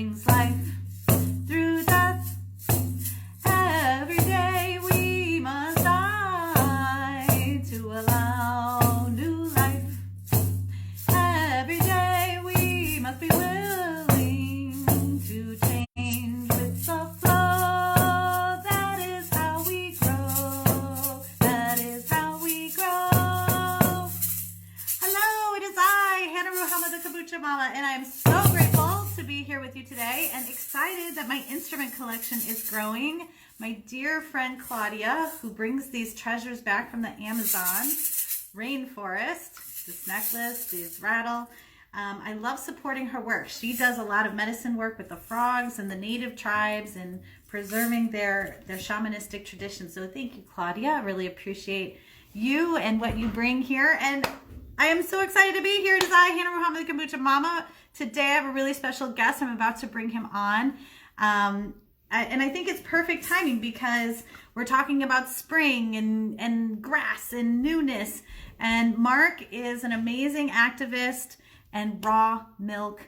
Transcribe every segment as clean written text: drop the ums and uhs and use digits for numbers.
brings life through death. Every day we must die to allow new life. Every day we must be willing to change with the flow. That is how we grow. That is how we grow. Hello, it is I, Hannah Ruhamah, the Kombucha Mama, and I am so grateful to be here with you today and excited that my instrument collection is growing. My dear friend Claudia, who brings these treasures back from the Amazon rainforest, this necklace, this rattle. I love supporting her work. She does a lot of medicine work with the frogs and the native tribes and preserving their shamanistic traditions. So thank you, Claudia. I really appreciate you and what you bring here. And I am so excited to be here. It is I, Hannah Ruhamah, the Kombucha Mama. Today I have a really special guest. I'm about to bring him on. And I think it's perfect timing because we're talking about spring and grass and newness. And Mark is an amazing activist and raw milk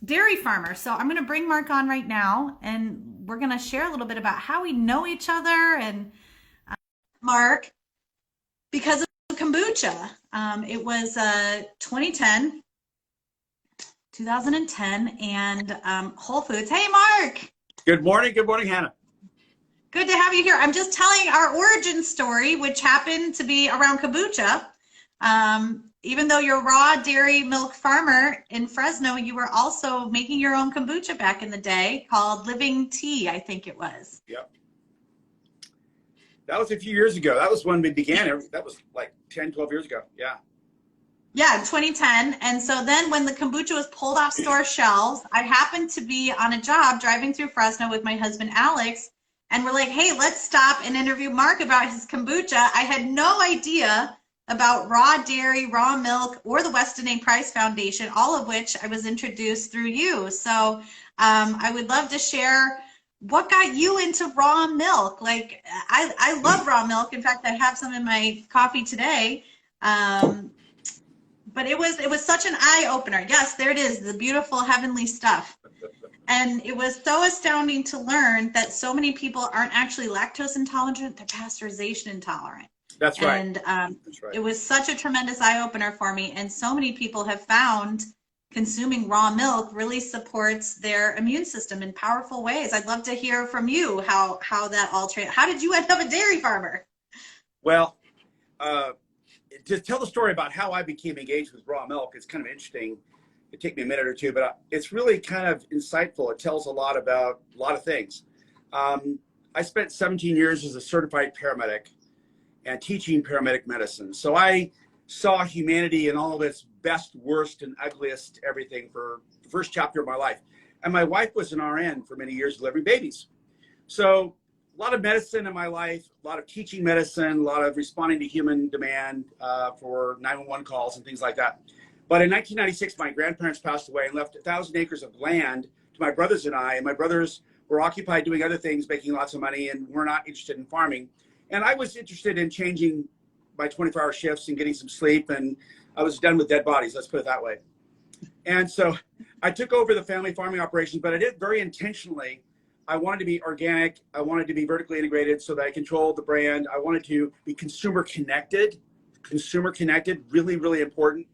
dairy farmer. So I'm going to bring Mark on right now, and we're going to share a little bit about how we know each other. And Mark, because of kombucha, it was 2010, and Whole Foods. Hey, Mark. Good morning, Hannah. Good to have you here. I'm just telling our origin story, which happened to be around kombucha. Even though you're a raw dairy milk farmer in Fresno, you were also making your own kombucha back in the day called Living Tea, I think it was. Yep. That was a few years ago. That was when we began. That was like 10, 12 years ago. Yeah. Yeah, 2010. And so then when the kombucha was pulled off store shelves, I happened to be on a job driving through Fresno with my husband, Alex. And we're like, hey, let's stop and interview Mark about his kombucha. I had no idea about raw dairy, raw milk, or the Weston A. Price Foundation, all of which I was introduced through you. So I would love to share what got you into raw milk. Like, I love raw milk. In fact, I have some in my coffee today. But it was such an eye-opener. Yes, there it is, the beautiful heavenly stuff. And it was so astounding to learn that so many people aren't actually lactose intolerant, they're pasteurization intolerant. That's right. And That's right. It was such a tremendous eye-opener for me. And so many people have found consuming raw milk really supports their immune system in powerful ways. I'd love to hear from you how that all how did you end up a dairy farmer? Well, to tell the story about how I became engaged with raw milk is kind of interesting. It'd take me a minute or two, but it's really kind of insightful. It tells a lot about a lot of things. I spent 17 years as a certified paramedic and teaching paramedic medicine. So I saw humanity in all of its best, worst, and ugliest everything for the first chapter of my life. And my wife was an RN for many years delivering babies. So a lot of medicine in my life, a lot of teaching medicine, a lot of responding to human demand for 911 calls and things like that. But in 1996, my grandparents passed away and left 1,000 acres of land to my brothers and I. And my brothers were occupied doing other things, making lots of money, and were not interested in farming. And I was interested in changing my 24-hour shifts and getting some sleep. And I was done with dead bodies, let's put it that way. And so I took over the family farming operations, but I did it very intentionally. I wanted to be organic. I wanted to be vertically integrated so that I controlled the brand. I wanted to be consumer connected, really, really important.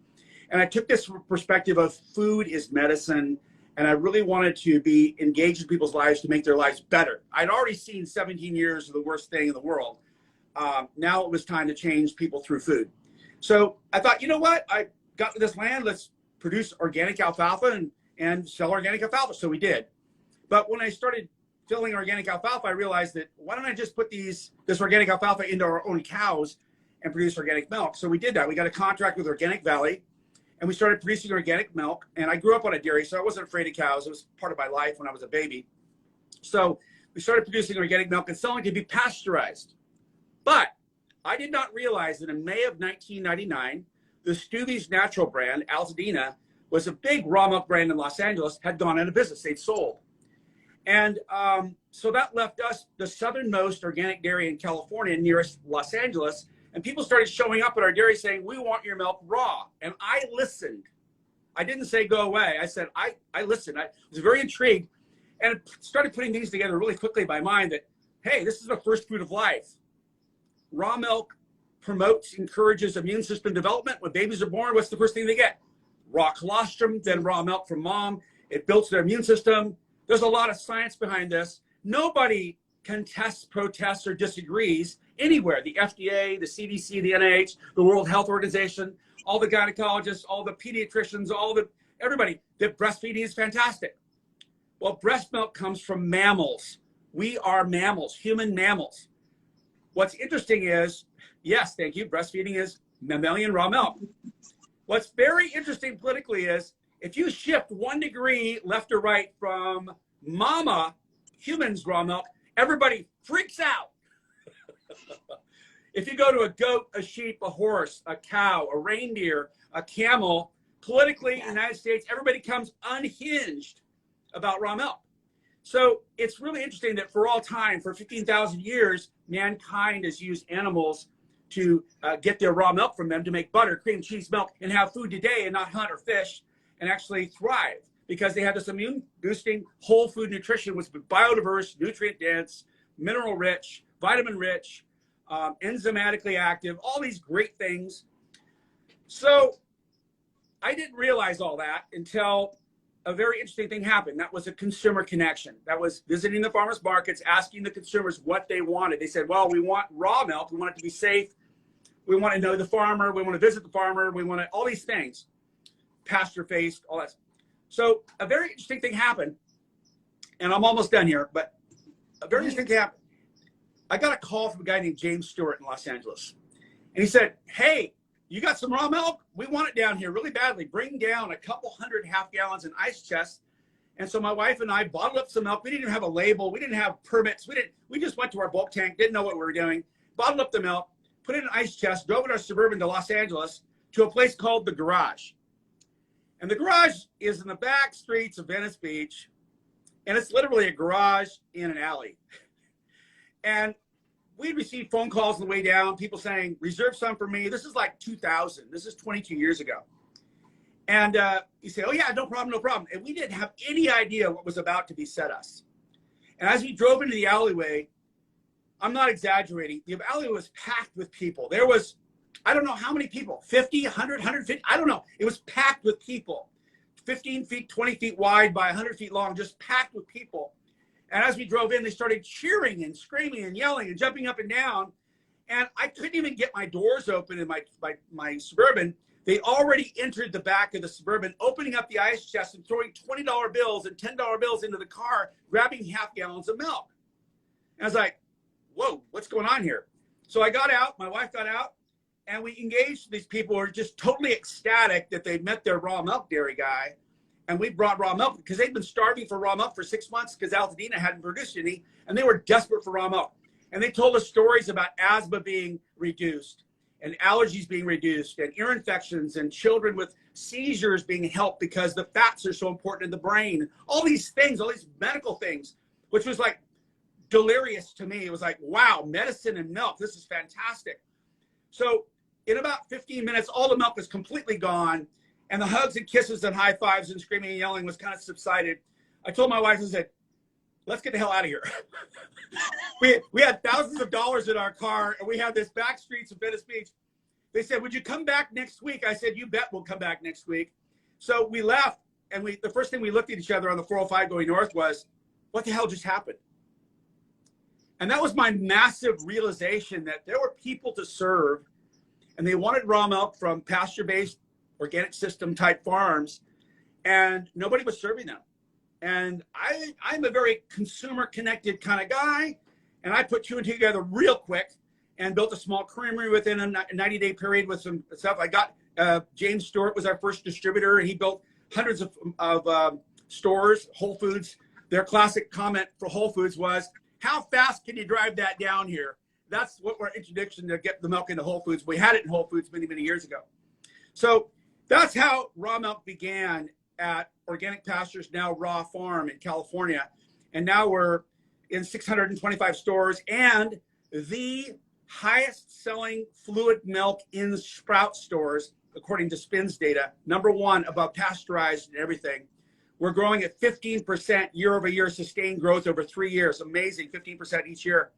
And I took this perspective of food is medicine. And I really wanted to be engaged in people's lives to make their lives better. I'd already seen 17 years of the worst thing in the world. Now it was time to change people through food. So I thought, you know what? I got this land. Let's produce organic alfalfa and sell organic alfalfa. So we did. But when I started filling organic alfalfa, I realized that why don't I just put this organic alfalfa into our own cows and produce organic milk? So we did that. We got a contract with Organic Valley, and we started producing organic milk. And I grew up on a dairy, so I wasn't afraid of cows. It was part of my life when I was a baby. So we started producing organic milk and selling it to be pasteurized. But I did not realize that in May of 1999, the Stubby's Natural brand, Altadena, was a big raw milk brand in Los Angeles, had gone out of business. They'd sold. And so that left us the southernmost organic dairy in California, nearest Los Angeles. And people started showing up at our dairy saying, we want your milk raw. And I listened. I didn't say go away. I said, I listened. I was very intrigued and started putting things together really quickly in my mind that, hey, this is the first fruit of life. Raw milk promotes, encourages immune system development. When babies are born, what's the first thing they get? Raw colostrum, then raw milk from mom. It builds their immune system. There's a lot of science behind this. Nobody contests, protests, or disagrees anywhere. The FDA, the CDC, the NIH, the World Health Organization, all the gynecologists, all the pediatricians, everybody, that breastfeeding is fantastic. Well, breast milk comes from mammals. We are mammals, human mammals. What's interesting is, yes, thank you, breastfeeding is mammalian raw milk. What's very interesting politically is, if you shift 1 degree left or right from mama, humans raw milk, everybody freaks out. If you go to a goat, a sheep, a horse, a cow, a reindeer, a camel, politically in the United States, everybody comes unhinged about raw milk. So it's really interesting that for all time, for 15,000 years, mankind has used animals to get their raw milk from them to make butter, cream, cheese, milk, and have food today and not hunt or fish and actually thrive because they have this immune boosting whole food nutrition, which is biodiverse, nutrient dense, mineral rich, vitamin rich, enzymatically active, all these great things. So I didn't realize all that until a very interesting thing happened. That was a consumer connection. That was visiting the farmers markets, asking the consumers what they wanted. They said, well, we want raw milk. We want it to be safe. We want to know the farmer. We want to visit the farmer. We want to, all these things, pasture-faced, all that. So a very interesting thing happened, and I'm almost done here, but a very interesting thing happened. I got a call from a guy named James Stewart in Los Angeles. And he said, hey, you got some raw milk? We want it down here really badly. Bring down a couple hundred half gallons in ice chests. And so my wife and I bottled up some milk. We didn't even have a label. We didn't have permits. We just went to our bulk tank, didn't know what we were doing, bottled up the milk, put it in an ice chest, drove in our Suburban to Los Angeles to a place called The Garage. And The Garage is in the back streets of Venice Beach. And it's literally a garage in an alley. And we received phone calls on the way down, people saying, reserve some for me. This is like 2000. This is 22 years ago. And you say, oh, yeah, no problem, no problem. And we didn't have any idea what was about to beset us. And as we drove into the alleyway, I'm not exaggerating, the alleyway was packed with people. There was, I don't know how many people, 50, 100, 150, I don't know. It was packed with people, 15 feet, 20 feet wide by 100 feet long, just packed with people. And as we drove in, they started cheering and screaming and yelling and jumping up and down. And I couldn't even get my doors open in my Suburban. They already entered the back of the Suburban, opening up the ice chest and throwing $20 bills and $10 bills into the car, grabbing half gallons of milk. And I was like, whoa, what's going on here? So I got out, my wife got out, and we engaged these people who were just totally ecstatic that they met their raw milk dairy guy. And we brought raw milk because they'd been starving for raw milk for 6 months because Altadena hadn't produced any, and they were desperate for raw milk. And they told us stories about asthma being reduced and allergies being reduced and ear infections and children with seizures being helped because the fats are so important in the brain. All these things, all these medical things, which was like delirious to me. It was like, wow, medicine and milk, this is fantastic. So in about 15 minutes, all the milk was completely gone. And the hugs and kisses and high fives and screaming and yelling was kind of subsided. I told my wife, I said, let's get the hell out of here. we had thousands of dollars in our car, and we had this back streets of Venice Beach. They said, would you come back next week? I said, you bet we'll come back next week. So we left, and the first thing we looked at each other on the 405 going north was, what the hell just happened? And that was my massive realization that there were people to serve, and they wanted raw milk from pasture-based organic system type farms, and nobody was serving them. And I'm a very consumer connected kind of guy, and I put two and two together real quick and built a small creamery within a 90-day period with some stuff. I got James Stewart was our first distributor, and he built hundreds of stores, Whole Foods. Their classic comment for Whole Foods was, how fast can you drive that down here? That's what our introduction to get the milk into Whole Foods. We had it in Whole Foods many, many years ago. So that's how raw milk began at Organic Pastures, now Raw Farm in California. And now we're in 625 stores and the highest selling fluid milk in Sprout stores according to SPIN's data, #1 above pasteurized and everything. We're growing at 15% year-over-year sustained growth over 3 years. Amazing, 15% each year.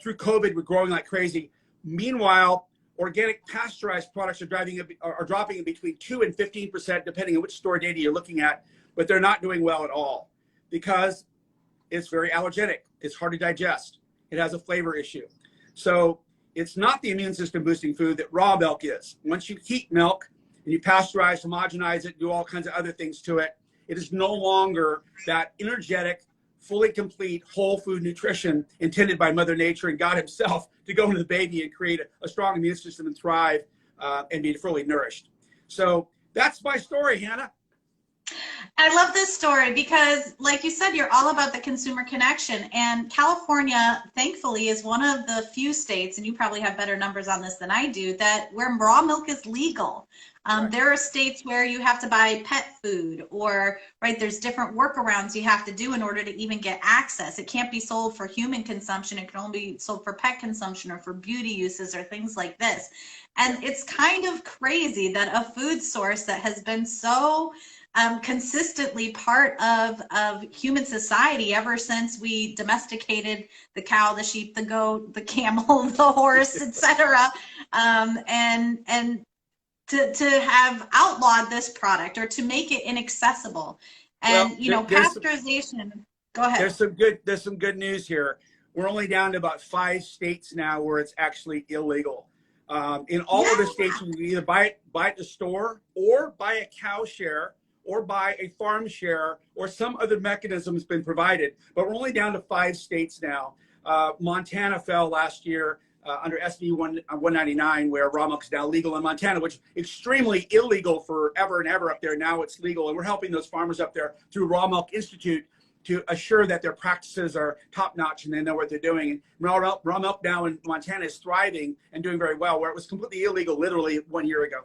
Through COVID, we're growing like crazy. Meanwhile, organic pasteurized products are dropping in between 2 and 15%, depending on which store data you're looking at, but they're not doing well at all because it's very allergenic. It's hard to digest. It has a flavor issue. So it's not the immune system boosting food that raw milk is. Once you heat milk and you pasteurize, homogenize it, do all kinds of other things to it, it is no longer that energetic, fully complete whole food nutrition intended by Mother Nature and God himself to go into the baby and create a strong immune system and thrive and be fully nourished. So that's my story, Hannah. I love this story because, like you said, you're all about the consumer connection. And California, thankfully, is one of the few states, and you probably have better numbers on this than I do, that where raw milk is legal. Right. There are states where you have to buy pet food, or there's different workarounds you have to do in order to even get access. It can't be sold for human consumption. It can only be sold for pet consumption or for beauty uses or things like this. And it's kind of crazy that a food source that has been so consistently part of human society ever since we domesticated the cow, the sheep, the goat, the camel, the horse, etc., and to have outlawed this product or to make it inaccessible. And well, pasteurization. Go ahead. There's some good news here. We're only down to about 5 states now where it's actually illegal. In all of the states, you can either buy it at the store, or buy a cow share, or buy a farm share, or some other mechanism has been provided. But we're only down to 5 states now. Montana fell last year under SB 199, where raw milk is now legal in Montana, which is extremely illegal forever and ever up there. Now it's legal, and we're helping those farmers up there through Raw Milk Institute to assure that their practices are top-notch and they know what they're doing. And raw milk now in Montana is thriving and doing very well, where it was completely illegal literally 1 year ago.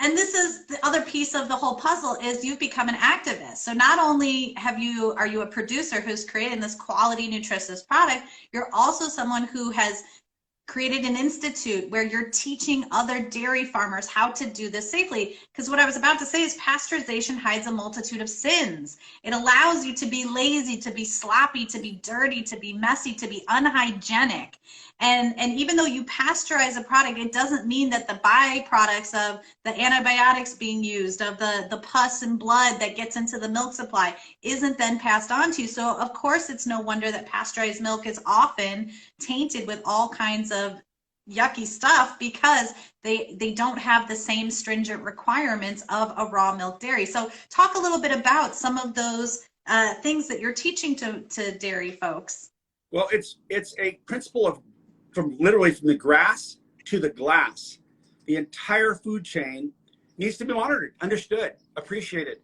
And this is the other piece of the whole puzzle, is you've become an activist. So not only are you a producer who's creating this quality, nutritious product, you're also someone who has created an institute where you're teaching other dairy farmers how to do this safely. Because what I was about to say is pasteurization hides a multitude of sins. It allows you to be lazy, to be sloppy, to be dirty, to be messy, to be unhygienic. And even though you pasteurize a product, it doesn't mean that the byproducts of the antibiotics being used, of the pus and blood that gets into the milk supply, isn't then passed on to you. So of course it's no wonder that pasteurized milk is often tainted with all kinds of yucky stuff, because they don't have the same stringent requirements of a raw milk dairy. So talk a little bit about some of those things that you're teaching to dairy folks. Well, it's a principle of from the grass to the glass. The entire food chain needs to be monitored, understood, appreciated.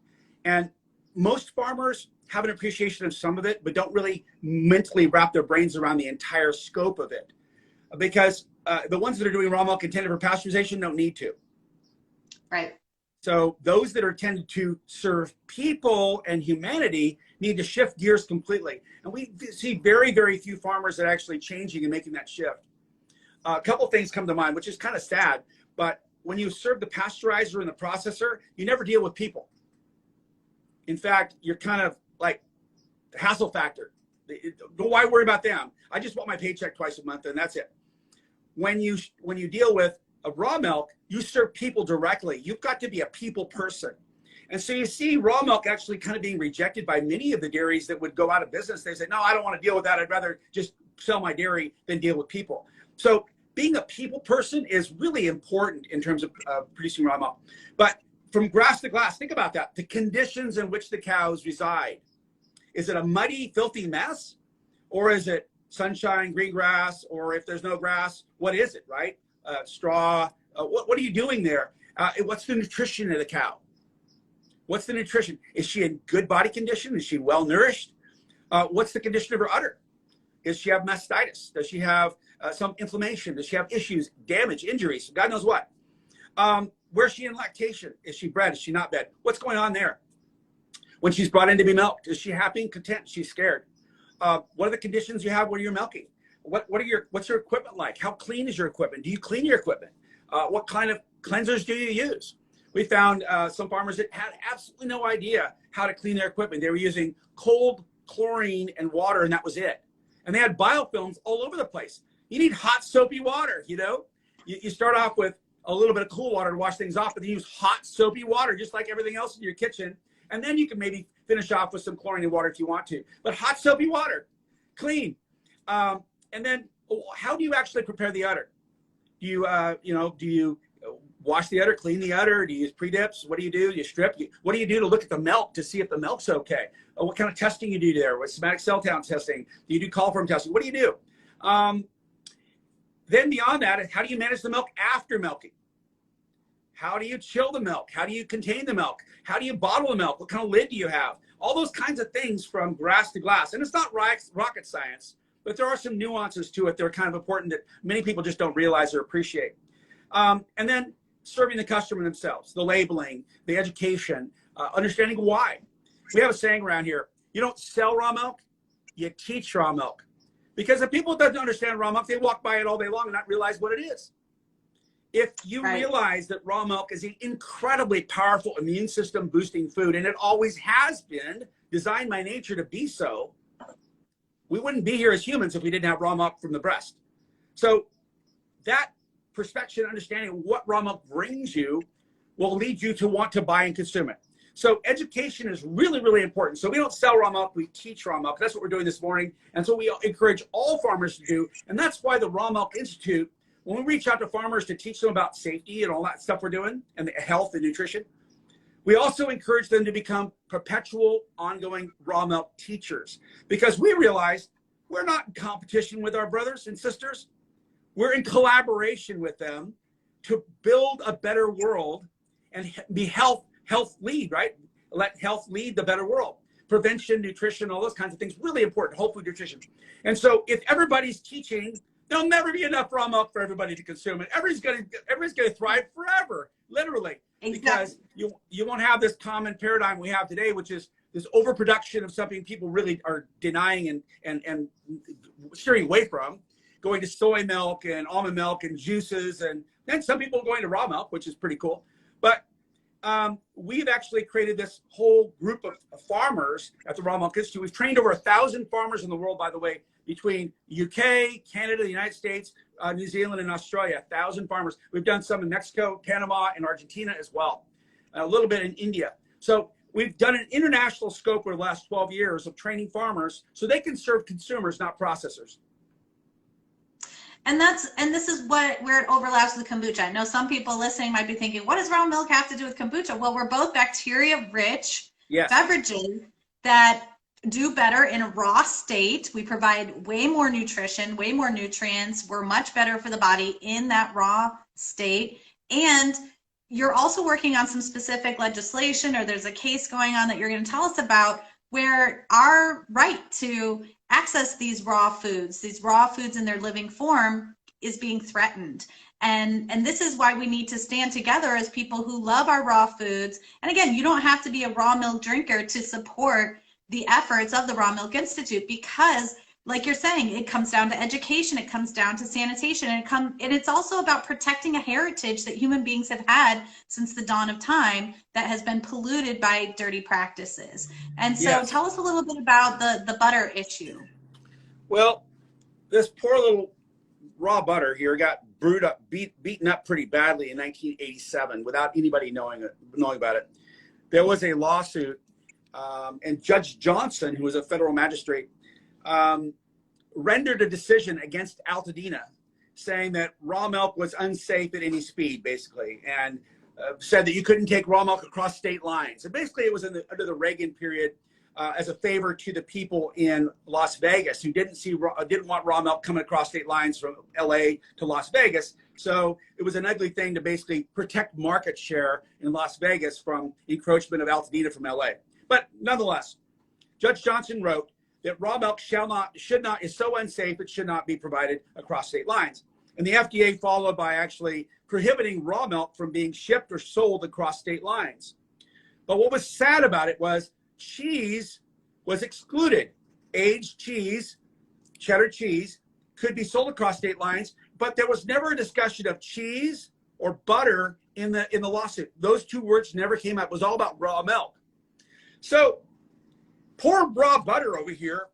And most farmers have an appreciation of some of it, but don't really mentally wrap their brains around the entire scope of it. Because the ones that are doing raw milk intended for pasteurization don't need to. Right. So those that are intended to serve people and humanity need to shift gears completely. And we see very, very few farmers that are actually changing and making that shift. A couple things come to mind, which is kind of sad, but when you serve the pasteurizer and the processor, you never deal with people. In fact, you're kind of like the hassle factor. Why worry about them? I just want my paycheck twice a month and that's it. When you deal with a raw milk, you serve people directly. You've got to be a people person. And so you see raw milk actually kind of being rejected by many of the dairies that would go out of business. They say, no, I don't want to deal with that. I'd rather just sell my dairy than deal with people. So being a people person is really important in terms of producing raw milk. But from grass to glass, think about that. The conditions in which the cows reside. Is it a muddy, filthy mess? Or is it sunshine, green grass? Or if there's no grass, what is it, right? Straw. What are you doing there? What's the nutrition of the cow? What's the nutrition? Is she in good body condition? Is she well nourished? What's the condition of her udder? Does she have mastitis? Does she have some inflammation? Does she have issues, damage, injuries? God knows what. Where's she in lactation? Is she bred? Is she not bred? What's going on there? When she's brought in to be milked, is she happy and content? She's scared. What are the conditions you have when you're milking? What's your equipment like? How clean is your equipment? Do you clean your equipment? What kind of cleansers do you use? We found some farmers that had absolutely no idea how to clean their equipment. They were using cold chlorine and water, and that was it. And they had biofilms all over the place. You need hot, soapy water, you know? You start off with a little bit of cool water to wash things off, but then use hot, soapy water, just like everything else in your kitchen. And then you can maybe finish off with some chlorinated water if you want to. But hot, soapy water, clean. And then how do you actually prepare the udder? Do you wash the udder, clean the udder? Do you use pre-dips? What do you do? You strip? What do you do to look at the milk to see if the milk's okay? What kind of testing you do there? What somatic cell count testing? Do you do coliform testing? What do you do? Then beyond that, how do you manage the milk after milking? How do you chill the milk? How do you contain the milk? How do you bottle the milk? What kind of lid do you have? All those kinds of things from grass to glass. And it's not rocket science, but there are some nuances to it that are kind of important that many people just don't realize or appreciate. And then serving the customer themselves, the labeling, the education, understanding why. We have a saying around here, you don't sell raw milk, you teach raw milk. Because if people don't understand raw milk, they walk by it all day long and not realize what it is. If you realize that raw milk is an incredibly powerful immune system boosting food, and it always has been designed by nature to be so, we wouldn't be here as humans if we didn't have raw milk from the breast. So that perspective, understanding of what raw milk brings you will lead you to want to buy and consume it. So education is really, really important. So we don't sell raw milk, we teach raw milk. That's what we're doing this morning. And so we encourage all farmers to do. And that's why the Raw Milk Institute, when we reach out to farmers to teach them about safety and all that stuff we're doing, and the health and nutrition, we also encourage them to become perpetual, ongoing raw milk teachers. Because we realize we're not in competition with our brothers and sisters. We're in collaboration with them to build a better world and be health lead, right? Let health lead the better world. Prevention, nutrition, all those kinds of things, really important, whole food nutrition. And so if everybody's teaching, there'll never be enough raw milk for everybody to consume it. Everybody's gonna thrive forever, literally. Exactly. Because you won't have this common paradigm we have today, which is this overproduction of something people really are denying and steering away from, going to soy milk and almond milk and juices, and then some people going to raw milk, which is pretty cool. But we've actually created this whole group of farmers at the Raw Milk Institute. We've trained over 1,000 farmers in the world, by the way, between UK, Canada, the United States, New Zealand, and Australia. 1,000 farmers. We've done some in Mexico, Panama, and Argentina as well. A little bit in India. So we've done an international scope over the last 12 years of training farmers so they can serve consumers, not processors. And this is where it overlaps with kombucha. I know some people listening might be thinking, what does raw milk have to do with kombucha? Well, we're both bacteria-rich beverages that do better in a raw state. We provide way more nutrition, way more nutrients. We're much better for the body in that raw state. And you're also working on some specific legislation, or there's a case going on that you're going to tell us about, where our right to access these raw foods in their living form, is being threatened. And this is why we need to stand together as people who love our raw foods. And again, you don't have to be a raw milk drinker to support the efforts of the Raw Milk Institute, because like you're saying, it comes down to education, it comes down to sanitation, and it's also about protecting a heritage that human beings have had since the dawn of time that has been polluted by dirty practices. And so tell us a little bit about the butter issue. Well, this poor little raw butter here got beaten up pretty badly in 1987 without anybody knowing about it. There was a lawsuit, and Judge Johnson, who was a federal magistrate, rendered a decision against Altadena, saying that raw milk was unsafe at any speed, basically, and said that you couldn't take raw milk across state lines. And basically, it was under the Reagan period, as a favor to the people in Las Vegas who didn't want raw milk coming across state lines from LA to Las Vegas. So it was an ugly thing to basically protect market share in Las Vegas from encroachment of Altadena from LA. But nonetheless, Judge Johnson wrote that raw milk is so unsafe it should not be provided across state lines. And the FDA followed by actually prohibiting raw milk from being shipped or sold across state lines. But what was sad about it was cheese was excluded. Aged cheese, cheddar cheese, could be sold across state lines, but there was never a discussion of cheese or butter in the lawsuit. Those two words never came up. It was all about raw milk. So poor raw butter over here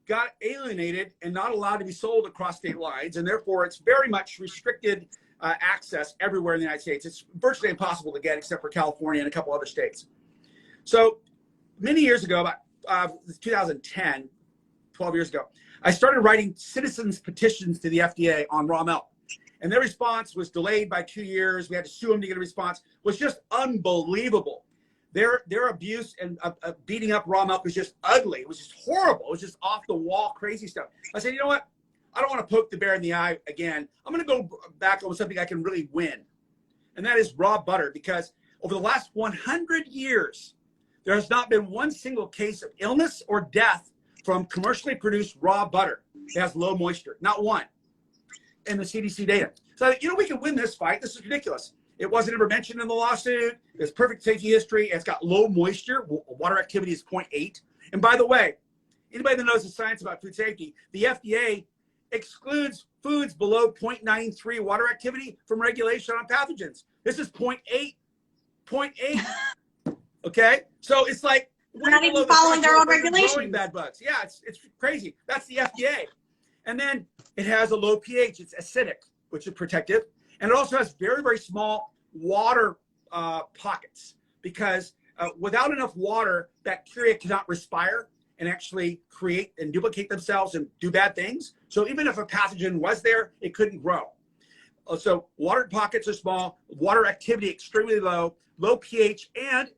got alienated and not allowed to be sold across state lines, and therefore it's very much restricted access everywhere in the United States. It's virtually impossible to get except for California and a couple other states. So many years ago, about 2010, 12 years ago, I started writing citizens petitions to the FDA on raw milk. And their response was delayed by 2 years. We had to sue them to get a response. It was just unbelievable. Their abuse and beating up raw milk was just ugly. It was just horrible. It was just off the wall, crazy stuff. I said, you know what? I don't want to poke the bear in the eye again. I'm going to go back on something I can really win. And that is raw butter, because over the last 100 years, there has not been one single case of illness or death from commercially produced raw butter that has low moisture. Not one in the CDC data. So, you know, we can win this fight. This is ridiculous. It wasn't ever mentioned in the lawsuit. It's perfect safety history. It's got low moisture. Water activity is 0.8. And by the way, anybody that knows the science about food safety, the FDA excludes foods below 0.93 water activity from regulation on pathogens. This is 0.8. Okay? So it's like we're not even following their own regulations. Bad bugs. Yeah, it's crazy. That's the FDA. And then it has a low pH. It's acidic, which is protective. And it also has very, very small water pockets, because without enough water, bacteria cannot respire and actually create and duplicate themselves and do bad things. So even if a pathogen was there, it couldn't grow. So water pockets are small, water activity extremely low, low pH, and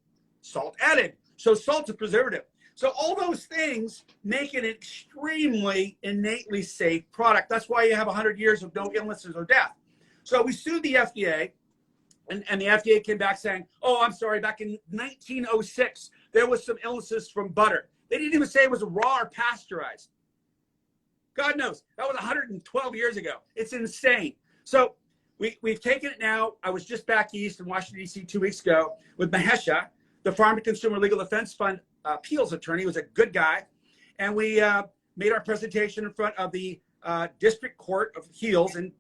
salt added. So salt's a preservative. So all those things make it an extremely innately safe product. That's why you have 100 years of no illnesses or death. So we sued the FDA, and the FDA came back saying, oh, I'm sorry, back in 1906, there was some illnesses from butter. They didn't even say it was raw or pasteurized. God knows. That was 112 years ago. It's insane. So we've taken it now. I was just back east in Washington, D.C. 2 weeks ago with Mahesha, the Farm to Consumer Legal Defense Fund appeals attorney. He was a good guy. And we made our presentation in front of the District Court of Appeals in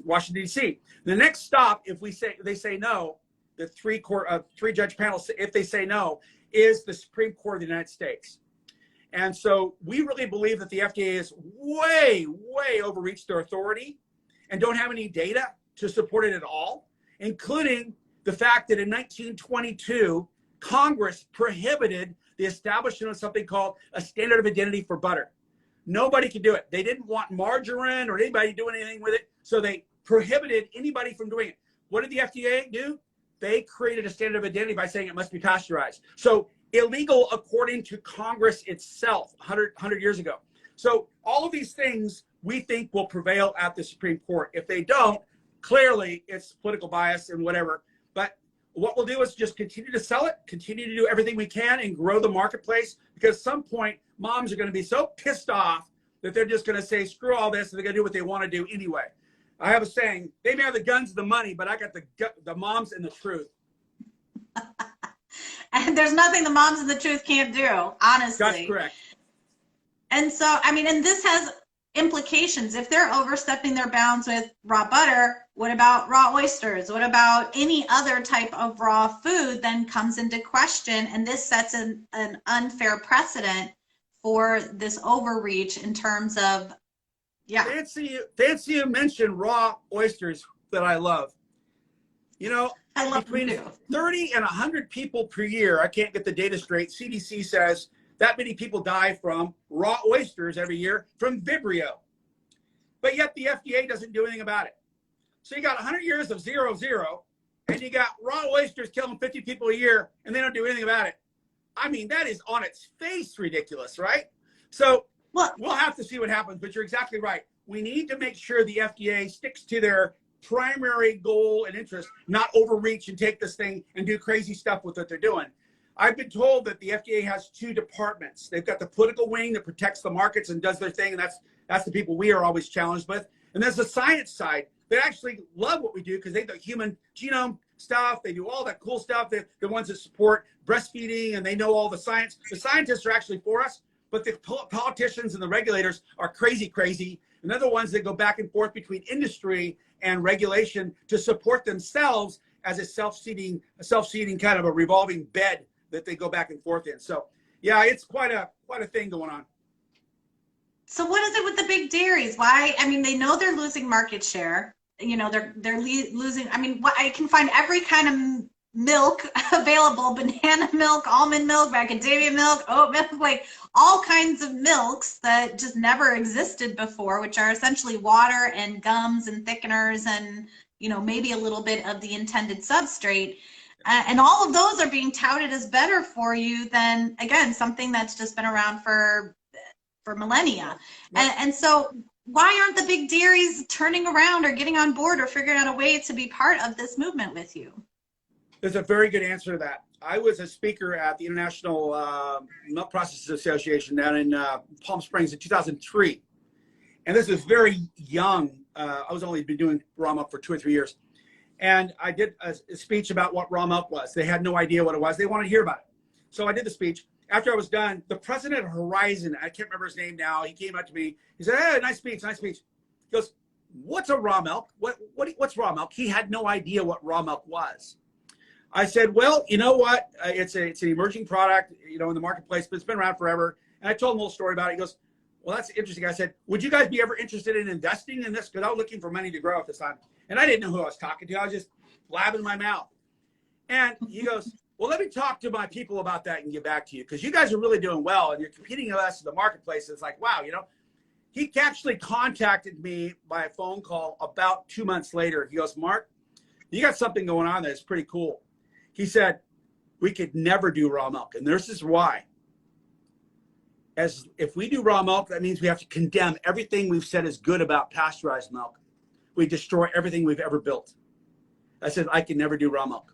Washington, D.C. The next stop, if they say no, the three-judge panel, if they say no, is the Supreme Court of the United States. And so we really believe that the FDA has way, way overreached their authority and don't have any data to support it at all, including the fact that in 1922, Congress prohibited the establishment of something called a standard of identity for butter. Nobody could do it. They didn't want margarine or anybody doing anything with it, so they prohibited anybody from doing it. What did the FDA do? They created a standard of identity by saying it must be pasteurized. So illegal according to Congress itself 100 years ago. So all of these things we think will prevail at the Supreme Court. If they don't, clearly it's political bias and whatever. But what we'll do is just continue to sell it, continue to do everything we can and grow the marketplace, because at some point moms are going to be so pissed off that they're just going to say, screw all this, and they're going to do what they want to do anyway. I have a saying, they may have the guns and the money, but I got the moms and the truth. And there's nothing the moms and the truth can't do, honestly. That's correct. And so, I mean, and this has implications. If they're overstepping their bounds with raw butter, what about raw oysters? What about any other type of raw food then comes into question? And this sets an unfair precedent for this overreach in terms of, yeah. Fancy you mentioned raw oysters that I love. You know, I love between 30 and 100 people per year, I can't get the data straight. CDC says that many people die from raw oysters every year from Vibrio. But yet the FDA doesn't do anything about it. So you got 100 years of 0-0, and you got raw oysters killing 50 people a year, and they don't do anything about it. I mean, that is on its face ridiculous, right? So we'll have to see what happens, but you're exactly right. We need to make sure the FDA sticks to their primary goal and interest, not overreach and take this thing and do crazy stuff with what they're doing. I've been told that the FDA has two departments. They've got the political wing that protects the markets and does their thing, and that's the people we are always challenged with. And there's the science side. They actually love what we do because they do human genome stuff. They do all that cool stuff. They're the ones that support breastfeeding, and they know all the science. The scientists are actually for us, but the politicians and the regulators are crazy. And they're the ones that go back and forth between industry and regulation to support themselves as a self-seeding kind of a revolving bed that they go back and forth in. So yeah, it's quite a thing going on. So what is it with the big dairies? Why? I mean, they know they're losing market share. You know, they're losing. I mean, I can find every kind of milk available: banana milk, almond milk, macadamia milk, oat milk, like all kinds of milks that just never existed before, which are essentially water and gums and thickeners and, you know, maybe a little bit of the intended substrate. And all of those are being touted as better for you than, again, something that's just been around for millennia. And so why aren't the big dairies turning around or getting on board or figuring out a way to be part of this movement with you? There's a very good answer to that. I was a speaker at the International Milk Processors Association down in Palm Springs in 2003. And this is very young. I was only been doing raw milk for 2 or 3 years. And I did a speech about what raw milk was. They had no idea what it was. They wanted to hear about it. So I did the speech. After I was done, the president of Horizon, I can't remember his name now, he came up to me. He said, "Hey, nice speech, nice speech." He goes, "What's a raw milk? What's raw milk?" He had no idea what raw milk was. I said, "Well, you know what? It's an emerging product, you know, in the marketplace, but it's been around forever." And I told him a little story about it. He goes, "Well, that's interesting." I said, "Would you guys be ever interested in investing in this?" Because I was looking for money to grow at this time. And I didn't know who I was talking to. I was just blabbing my mouth. And he goes, "Well, let me talk to my people about that and get back to you, because you guys are really doing well and you're competing with us in the marketplace." It's like, wow, you know. He actually contacted me by a phone call about 2 months later. He goes, "Mark, you got something going on that's pretty cool." He said, "We could never do raw milk. And this is why. As if we do raw milk, that means we have to condemn everything we've said is good about pasteurized milk. We destroy everything we've ever built." I said, "I can never do raw milk."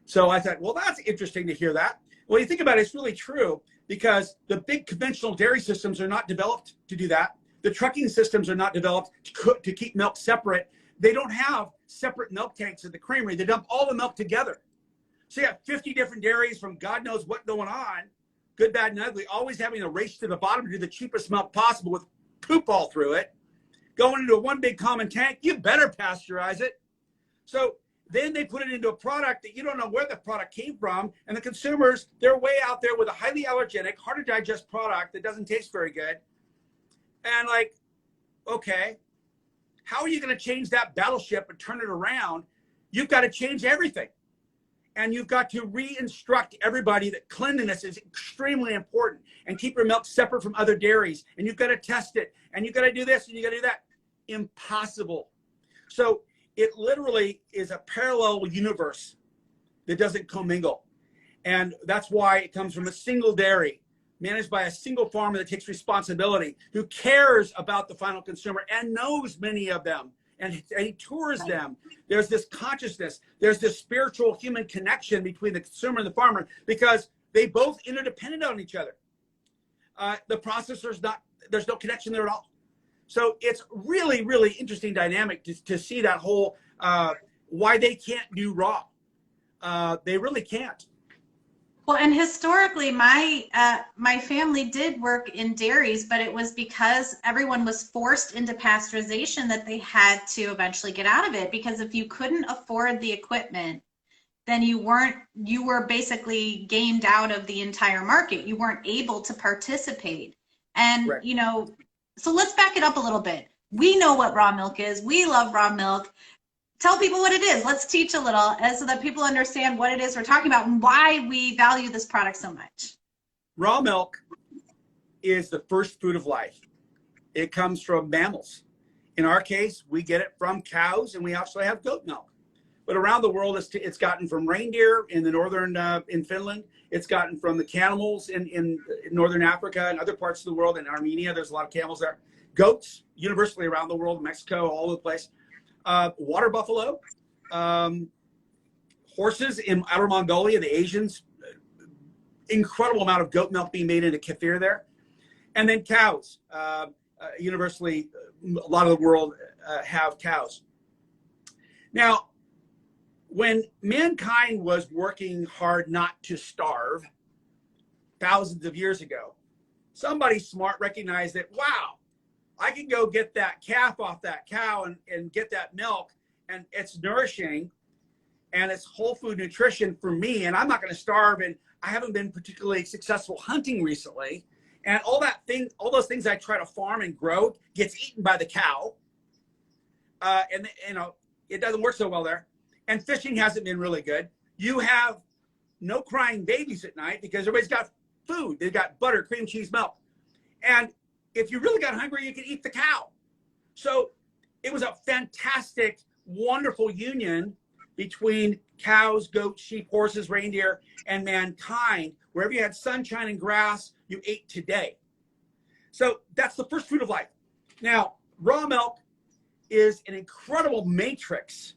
So I thought, well, that's interesting to hear that. Well, you think about it, it's really true, because the big conventional dairy systems are not developed to do that. The trucking systems are not developed to keep milk separate. They don't have separate milk tanks at the creamery. They dump all the milk together. So you have 50 different dairies from God knows what going on, good, bad, and ugly, always having a race to the bottom to do the cheapest milk possible with poop all through it, going into one big common tank. You better pasteurize it. So then they put it into a product that you don't know where the product came from. And the consumers, they're way out there with a highly allergenic, hard to digest product that doesn't taste very good. And like, okay, how are you going to change that battleship and turn it around? You've got to change everything. And you've got to re-instruct everybody that cleanliness is extremely important, and keep your milk separate from other dairies. And you've got to test it, and you've got to do this, and you got to do that. Impossible. So it literally is a parallel universe that doesn't commingle. And that's why it comes from a single dairy, managed by a single farmer that takes responsibility, who cares about the final consumer and knows many of them, and he tours them. There's this consciousness, there's this spiritual human connection between the consumer and the farmer, because they both interdependent on each other. The processor's not, there's no connection there at all. So it's really, really interesting dynamic to see that whole, why they can't do raw. They really can't. Well, and historically, my family did work in dairies, but it was because everyone was forced into pasteurization that they had to eventually get out of it. Because if you couldn't afford the equipment, then you were basically gamed out of the entire market. You weren't able to participate. And, Right. you know, so let's back it up a little bit. We know what raw milk is. We love raw milk. Tell people what it is. Let's teach a little, so that people understand what it is we're talking about and why we value this product so much. Raw milk is the first food of life. It comes from mammals. In our case, we get it from cows, and we also have goat milk. But around the world, it's gotten from reindeer in the northern, in Finland. It's gotten from the camels in northern Africa and other parts of the world. In Armenia, there's a lot of camels there. Goats, universally around the world, Mexico, all over the place. Water buffalo, horses in Outer Mongolia, the Asians, incredible amount of goat milk being made into kefir there. And then cows, universally, a lot of the world have cows. Now, when mankind was working hard not to starve thousands of years ago, somebody smart recognized that, wow, I can go get that calf off that cow and get that milk, and it's nourishing. and it's whole food nutrition for me, and I'm not going to starve, and I haven't been particularly successful hunting recently, and all those things I try to farm and grow gets eaten by the cow, and you know, it doesn't work so well there. And fishing hasn't been really good. You have no crying babies at night because everybody's got food. They've got butter, cream cheese, milk. And if you really got hungry, you could eat the cow. So it was a fantastic, wonderful union between cows, goats, sheep, horses, reindeer, and mankind. Wherever you had sunshine and grass, you ate today. So that's the first fruit of life. Now, raw milk is an incredible matrix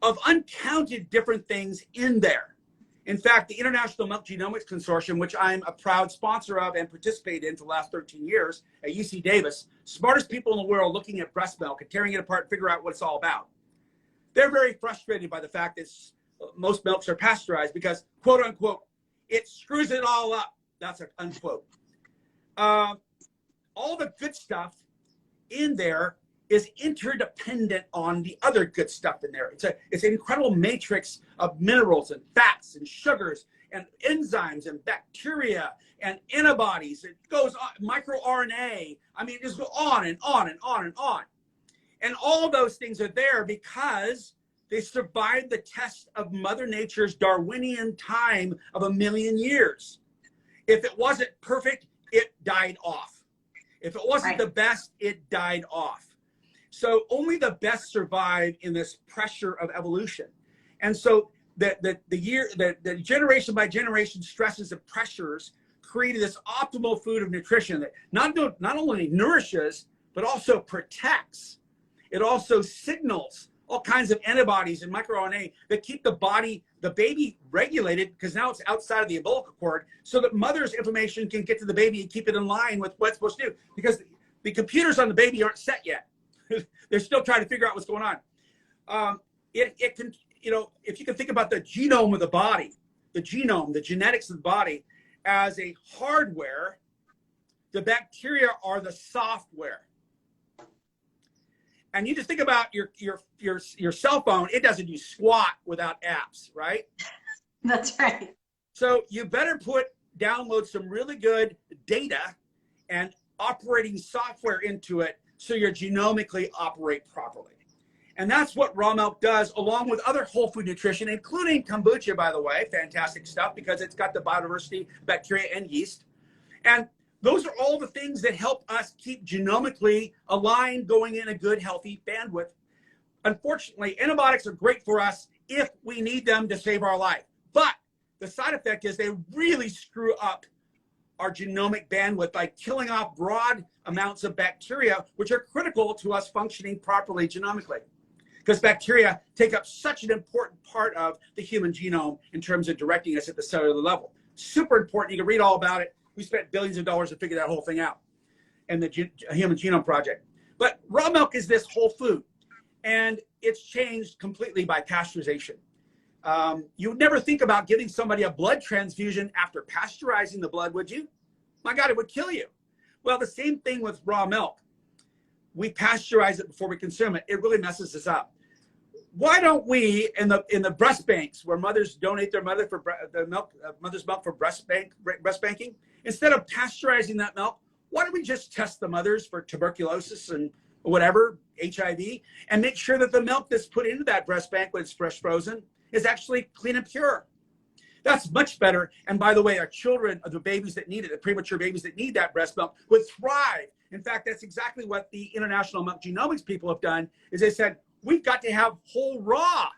of uncounted different things in there. In fact, the International Milk Genomics Consortium, which I'm a proud sponsor of and participate in for the last 13 years at UC Davis, smartest people in the world looking at breast milk and tearing it apart and figure out what it's all about. They're very frustrated by the fact that most milks are pasteurized because, quote unquote, it screws it all up. That's an unquote. All the good stuff in there is interdependent on the other good stuff in there. It's an incredible matrix of minerals and fats and sugars and enzymes and bacteria and antibodies. It goes on, microRNA. I mean, it just goes on and on and on and on. And all those things are there because they survived the test of Mother Nature's Darwinian time of 1 million years. If it wasn't perfect, it died off. If it wasn't the best, it died off. So only the best survive in this pressure of evolution. And so the generation by generation stresses and pressures created this optimal food of nutrition that not only nourishes, but also protects. It also signals all kinds of antibodies and microRNA that keep the baby regulated, because now it's outside of the umbilical cord, so that mother's information can get to the baby and keep it in line with what it's supposed to do. Because the computers on the baby aren't set yet. They're still trying to figure out what's going on. It can, you know, if you can think about the genome of the body, the genetics of the body as a hardware, the bacteria are the software. And you just think about your cell phone, it doesn't do squat without apps, right? That's right. So you better download some really good data and operating software into it so you genomically operate properly. And that's what raw milk does, along with other whole food nutrition, including kombucha, by the way, fantastic stuff because it's got the biodiversity, bacteria, and yeast. And those are all the things that help us keep genomically aligned, going in a good, healthy bandwidth. Unfortunately, antibiotics are great for us if we need them to save our life. But the side effect is they really screw up our genomic bandwidth by killing off broad amounts of bacteria, which are critical to us functioning properly genomically. Because bacteria take up such an important part of the human genome in terms of directing us at the cellular level. Super important. You can read all about it. We spent billions of dollars to figure that whole thing out in the Human Genome Project. But raw milk is this whole food, and it's changed completely by pasteurization. You would never think about giving somebody a blood transfusion after pasteurizing the blood, would you? My God, it would kill you. Well, the same thing with raw milk. We pasteurize it before we consume it. It really messes us up. Why don't we, in the breast banks where mothers donate their mother's milk for breast banking, instead of pasteurizing that milk, why don't we just test the mothers for tuberculosis and whatever, HIV, and make sure that the milk that's put into that breast bank when it's fresh frozen is actually clean and pure? That's much better. And by the way, our children, the babies that need it, the premature babies that need that breast milk, would thrive. In fact, that's exactly what the International Milk Genomics people have done, is they said, we've got to have whole raw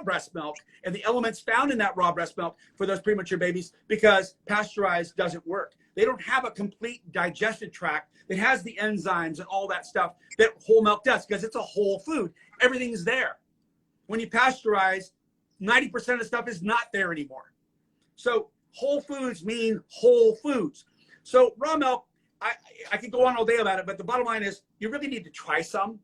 breast milk and the elements found in that raw breast milk for those premature babies, because pasteurized doesn't work. They don't have a complete digestive tract that has the enzymes and all that stuff that whole milk does, because it's a whole food. Everything's there. When you pasteurize, 90% of the stuff is not there anymore. So whole foods mean whole foods. So raw milk, I could go on all day about it, but the bottom line is you really need to try some.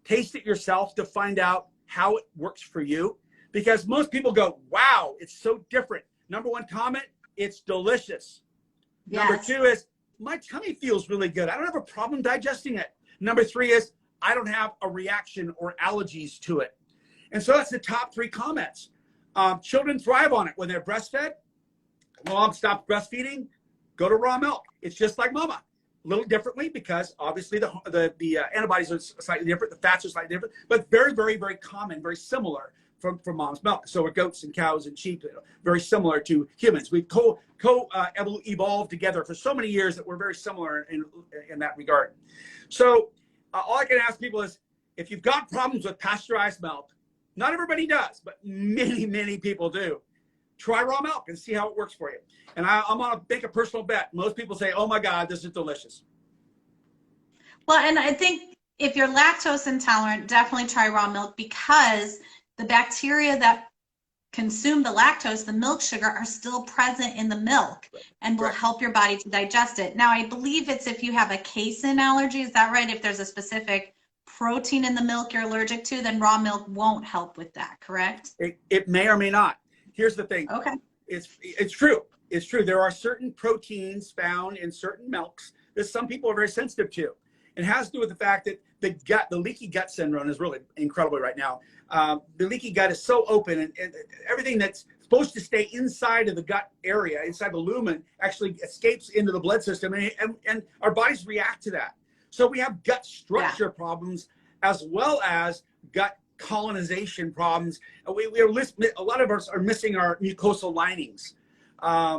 Taste it yourself to find out how it works for you, because most people go, wow, it's so different. Number one comment, it's delicious. Yes. Number two is, my tummy feels really good. I don't have a problem digesting it. Number three is, I don't have a reaction or allergies to it. And so that's the top 3 comments. Children thrive on it when they're breastfed. Mom stopped breastfeeding, go to raw milk. It's just like mama. A little differently because obviously the antibodies are slightly different, the fats are slightly different, but very, very, very common, very similar from mom's milk. So are goats and cows and sheep, very similar to humans. We've evolved together for so many years that we're very similar in that regard. So all I can ask people is, if you've got problems with pasteurized milk, not everybody does, but many, many people do. Try raw milk and see how it works for you. And I'm going to make a personal bet. Most people say, oh my God, this is delicious. Well, and I think if you're lactose intolerant, definitely try raw milk, because the bacteria that consume the lactose, the milk sugar, are still present in the milk and will help your body to digest it. Now, I believe it's if you have a casein allergy, is that right? If there's a specific protein in the milk you're allergic to, then raw milk won't help with that, correct? It may or may not. Here's the thing. Okay. It's true. It's true. There are certain proteins found in certain milks that some people are very sensitive to. It has to do with the fact that the leaky gut syndrome is really incredible right now. The leaky gut is so open, and everything that's supposed to stay inside of the gut area, inside the lumen, actually escapes into the blood system, and our bodies react to that. So we have gut structure problems as well as gut colonization problems. A lot of us are missing our mucosal linings,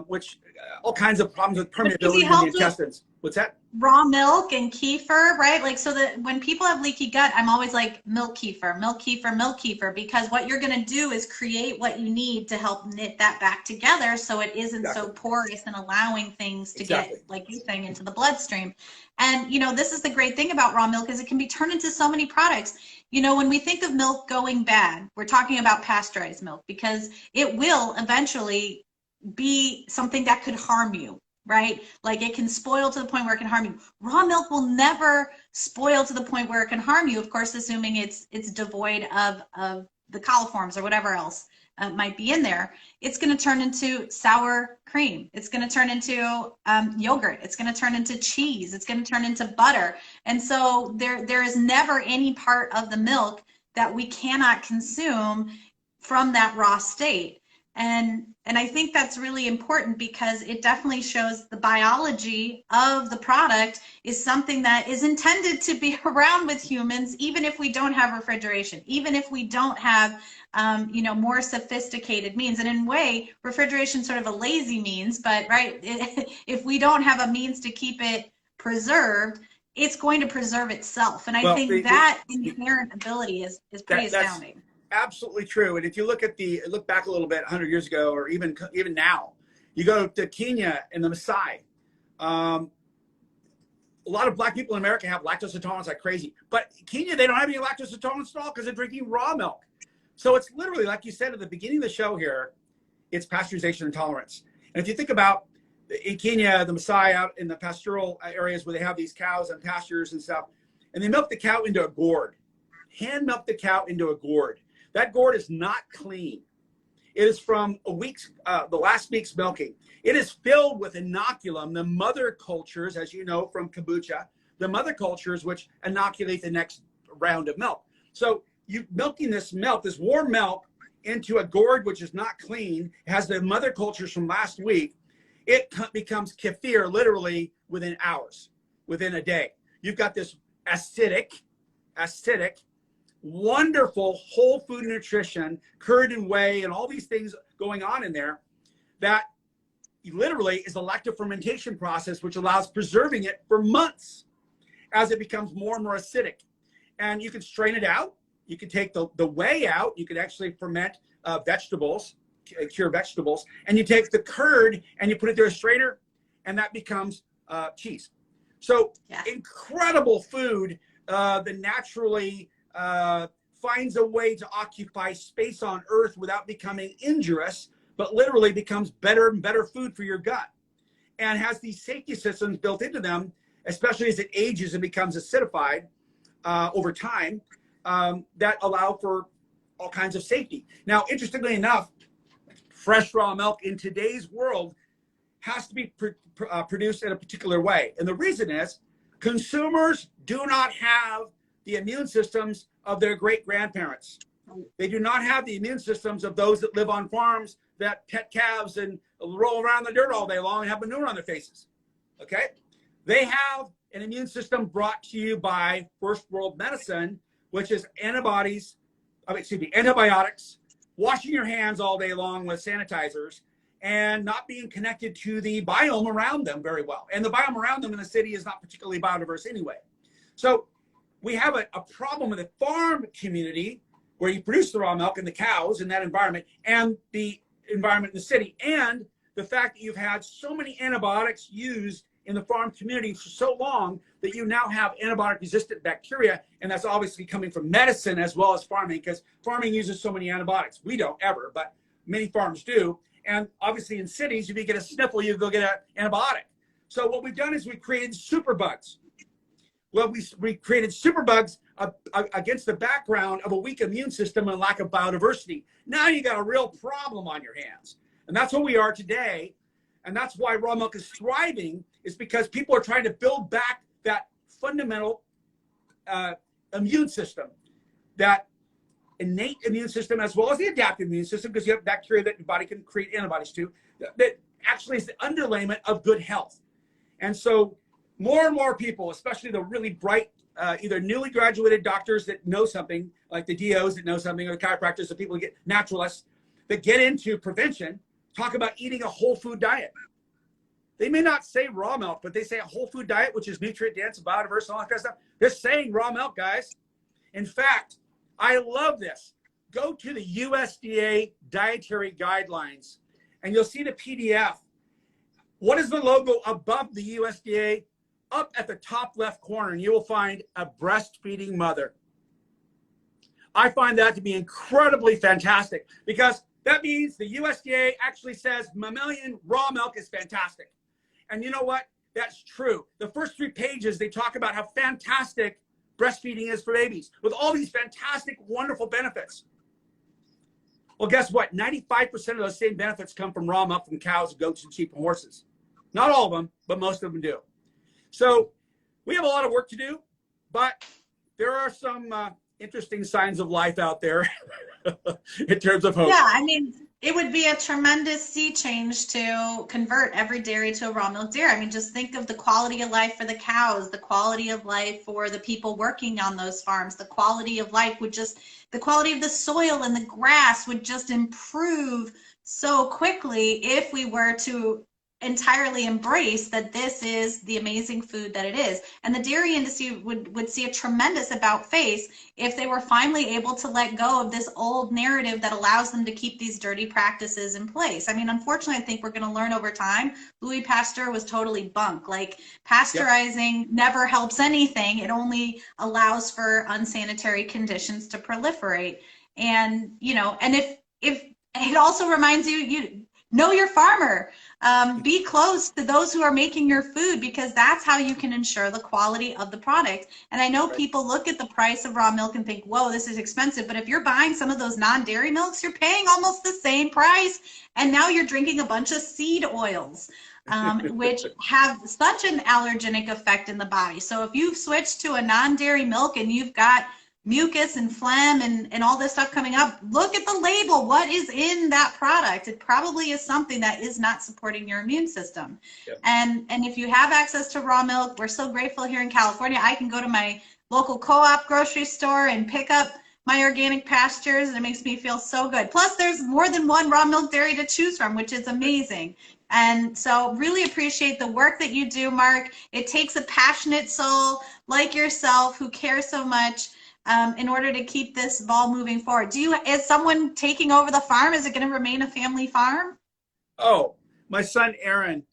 which all kinds of problems with permeability in the intestines. What's that? Raw milk and kefir, right? Like, so that when people have leaky gut, I'm always like, milk kefir, milk kefir, milk kefir, because what you're going to do is create what you need to help knit that back together so it isn't so porous and allowing things to get, like you're saying, into the bloodstream. And, you know, this is the great thing about raw milk, is it can be turned into so many products. You know, when we think of milk going bad, we're talking about pasteurized milk, because it will eventually be something that could harm you. Right? Like, it can spoil to the point where it can harm you. Raw milk will never spoil to the point where it can harm you, of course, assuming it's devoid of the coliforms or whatever else might be in there. It's going to turn into sour cream. It's going to turn into yogurt. It's going to turn into cheese. It's going to turn into butter. And so there is never any part of the milk that we cannot consume from that raw state. And I think that's really important, because it definitely shows the biology of the product is something that is intended to be around with humans, even if we don't have refrigeration, even if we don't have, you know, more sophisticated means. And in a way, refrigeration is sort of a lazy means, but if we don't have a means to keep it preserved, it's going to preserve itself. And I think that inherent ability is pretty astounding. Absolutely true. And if you look back a little bit, 100 years ago, or even now, you go to Kenya and the Maasai. A lot of black people in America have lactose intolerance like crazy, but Kenya, they don't have any lactose intolerance at all, because they're drinking raw milk. So it's literally, like you said at the beginning of the show here, it's pasteurization intolerance. And if you think about in Kenya, the Maasai out in the pastoral areas where they have these cows and pastures and stuff, and they milk the cow into a gourd, hand milk the cow into a gourd. That gourd is not clean. It is from the last week's milking. It is filled with inoculum, the mother cultures, as you know from kombucha, the mother cultures which inoculate the next round of milk. So you milking this milk, this warm milk, into a gourd which is not clean, has the mother cultures from last week, it becomes kefir literally within hours, within a day. You've got this acidic, wonderful whole food nutrition, curd and whey, and all these things going on in there that literally is a lactofermentation process, which allows preserving it for months as it becomes more and more acidic. And you can strain it out. You can take the whey out. You could actually ferment vegetables, cure vegetables, and you take the curd and you put it through a strainer, and that becomes cheese. So incredible food that naturally finds a way to occupy space on Earth without becoming injurious, but literally becomes better and better food for your gut, and has these safety systems built into them, especially as it ages and becomes acidified over time, that allow for all kinds of safety. Now, interestingly enough, fresh raw milk in today's world has to be produced in a particular way. And the reason is consumers do not have the immune systems of their great grandparents. They do not have the immune systems of those that live on farms that pet calves and roll around in the dirt all day long and have manure on their faces. Okay? They have an immune system brought to you by first world medicine, which is antibiotics, washing your hands all day long with sanitizers, and not being connected to the biome around them very well. And the biome around them in the city is not particularly biodiverse anyway. So we have a problem with the farm community where you produce the raw milk and the cows in that environment, and the environment in the city, and the fact that you've had so many antibiotics used in the farm community for so long that you now have antibiotic resistant bacteria, and that's obviously coming from medicine as well as farming, because farming uses so many antibiotics. We don't ever, but many farms do. And obviously in cities, if you get a sniffle, you go get an antibiotic. So what we've done is we created superbugs. Well, we created superbugs against the background of a weak immune system and lack of biodiversity. Now you got a real problem on your hands. And that's what we are today. And that's why raw milk is thriving, is because people are trying to build back that fundamental immune system, that innate immune system, as well as the adaptive immune system, because you have bacteria that your body can create antibodies to, that actually is the underlayment of good health. And so more and more people, especially the really bright, either newly graduated doctors that know something, like the DOs that know something, or the chiropractors, the people who get naturalists, that get into prevention, talk about eating a whole food diet. They may not say raw milk, but they say a whole food diet, which is nutrient dense, biodiverse, and all that kind of stuff. They're saying raw milk, guys. In fact, I love this. Go to the USDA dietary guidelines, and you'll see the PDF. What is the logo above the USDA? Up at the top left corner, and you will find a breastfeeding mother. I find that to be incredibly fantastic, because that means the USDA actually says mammalian raw milk is fantastic. And you know what? That's true. The first 3 pages, they talk about how fantastic breastfeeding is for babies, with all these fantastic, wonderful benefits. Well, guess what? 95% of those same benefits come from raw milk from cows, goats, and sheep and horses. Not all of them, but most of them do. So we have a lot of work to do, but there are some interesting signs of life out there in terms of hope. Yeah, I mean, it would be a tremendous sea change to convert every dairy to a raw milk dairy. I mean, just think of the quality of life for the cows, the quality of life for the people working on those farms, the quality of life would just, the quality of the soil and the grass would just improve so quickly if we were to entirely embrace that this is the amazing food that it is. And the dairy industry would see a tremendous about face if they were finally able to let go of this old narrative that allows them to keep these dirty practices in place. I mean, unfortunately, I think we're going to learn over time. Louis Pasteur was totally bunk. Like, pasteurizing never helps anything. It only allows for unsanitary conditions to proliferate. And, you know, and if it also reminds you know your farmer. Be close to those who are making your food, because that's how you can ensure the quality of the product. And I know people look at the price of raw milk and think, whoa, this is expensive. But if you're buying some of those non-dairy milks, you're paying almost the same price. And now you're drinking a bunch of seed oils, which have such an allergenic effect in the body. So if you've switched to a non-dairy milk and you've got mucus and phlegm and all this stuff coming up, look at the label. What is in that product? It probably is something that is not supporting your immune system. And if you have access to raw milk, we're so grateful here in California. I can go to my local co-op grocery store and pick up my Organic Pastures, and it makes me feel so good. Plus, there's more than one raw milk dairy to choose from, which is amazing. And so really appreciate the work that you do, Mark. It takes a passionate soul like yourself who cares so much in order to keep this ball moving forward. Is someone taking over the farm? Is it going to remain a family farm? Oh, my son Aaron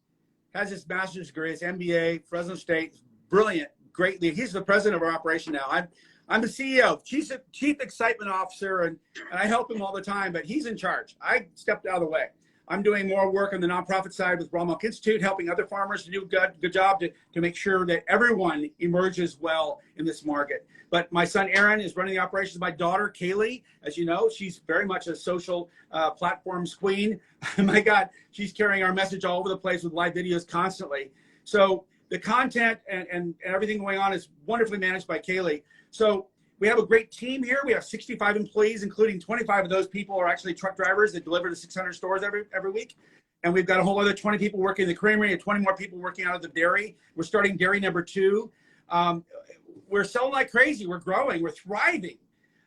has his master's degree, his MBA, Fresno State, brilliant, great lead. He's the president of our operation now. I'm the CEO, chief excitement officer, and I help him all the time, but he's in charge. I stepped out of the way. I'm doing more work on the nonprofit side with Raw Milk Institute, helping other farmers to do a good job to make sure that everyone emerges well in this market. But my son Aaron is running the operations. My daughter Kaylee, as you know, she's very much a social platforms queen. My God, she's carrying our message all over the place with live videos constantly. So the content and everything going on is wonderfully managed by Kaylee. So We have a great team here. We have 65 employees, including 25 of those people are actually truck drivers that deliver to 600 stores every week. And we've got a whole other 20 people working in the creamery and 20 more people working out of the dairy. We're starting dairy number 2. We're selling like crazy. We're growing. We're thriving.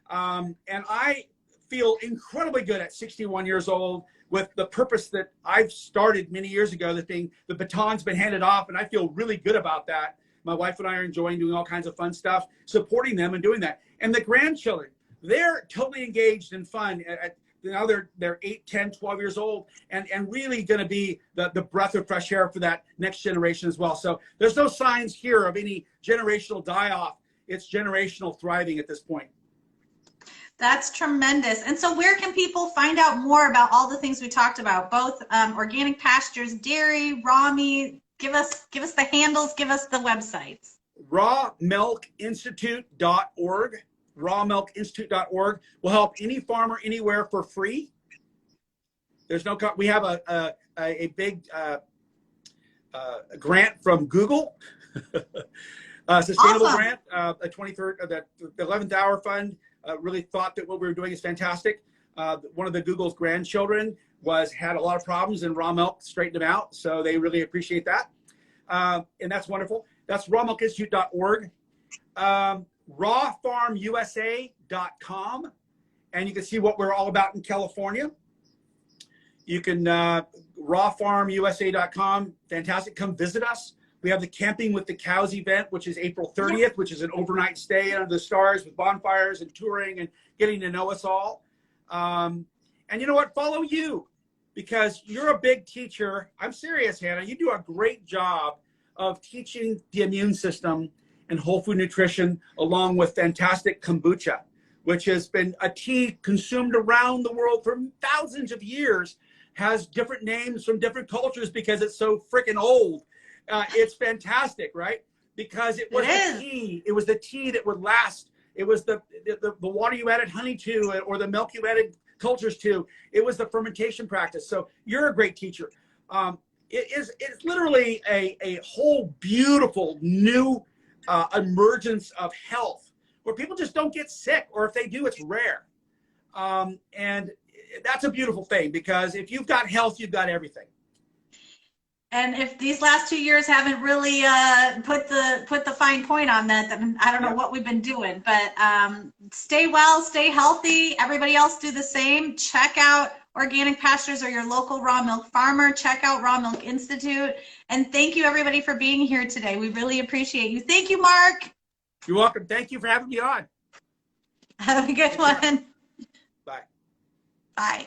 And I feel incredibly good at 61 years old with the purpose that I've started many years ago, the baton's been handed off, and I feel really good about that. My wife and I are enjoying doing all kinds of fun stuff, supporting them and doing that. And the grandchildren, they're totally engaged and fun. Now they're 8, 10, 12 years old, and really going to be the breath of fresh air for that next generation as well. So there's no signs here of any generational die-off. It's generational thriving at this point. That's tremendous. And so where can people find out more about all the things we talked about, both Organic Pastures Dairy, Raw Meat? Give us the handles, give us the websites. rawmilkinstitute.org. rawmilkinstitute.org will help any farmer anywhere for free. There's no we have a big grant from Google, sustainable Awesome. grant, a 23rd, the 11th hour fund. Really thought that what we were doing is fantastic. One of the Google's grandchildren had a lot of problems, and raw milk straightened them out. So they really appreciate that. And that's wonderful. That's rawmilkinstitute.org. Rawfarmusa.com. And you can see what we're all about in California. You can, rawfarmusa.com. Fantastic. Come visit us. We have the Camping with the Cows event, which is April 30th, which is an overnight stay under the stars with bonfires and touring and getting to know us all. And you know what? Follow you, because you're a big teacher. I'm serious, Hannah. You do a great job of teaching the immune system and whole food nutrition, along with fantastic kombucha, which has been a tea consumed around the world for thousands of years, has different names from different cultures because it's so freaking old. It's fantastic, right? Because it was the tea. It was the tea that would last. It was the water you added honey to, or the milk you added cultures to. It was the fermentation practice. So you're a great teacher. It's literally a whole beautiful new emergence of health where people just don't get sick, or if they do, it's rare. And that's a beautiful thing, because if you've got health, you've got everything. And if these last 2 years haven't really put the fine point on that, then I don't know what we've been doing. But stay well, stay healthy. Everybody else do the same. Check out Organic Pastures or your local raw milk farmer. Check out Raw Milk Institute. And thank you, everybody, for being here today. We really appreciate you. Thank you, Mark. You're welcome. Thank you for having me on. Have a good one. Bye. Bye.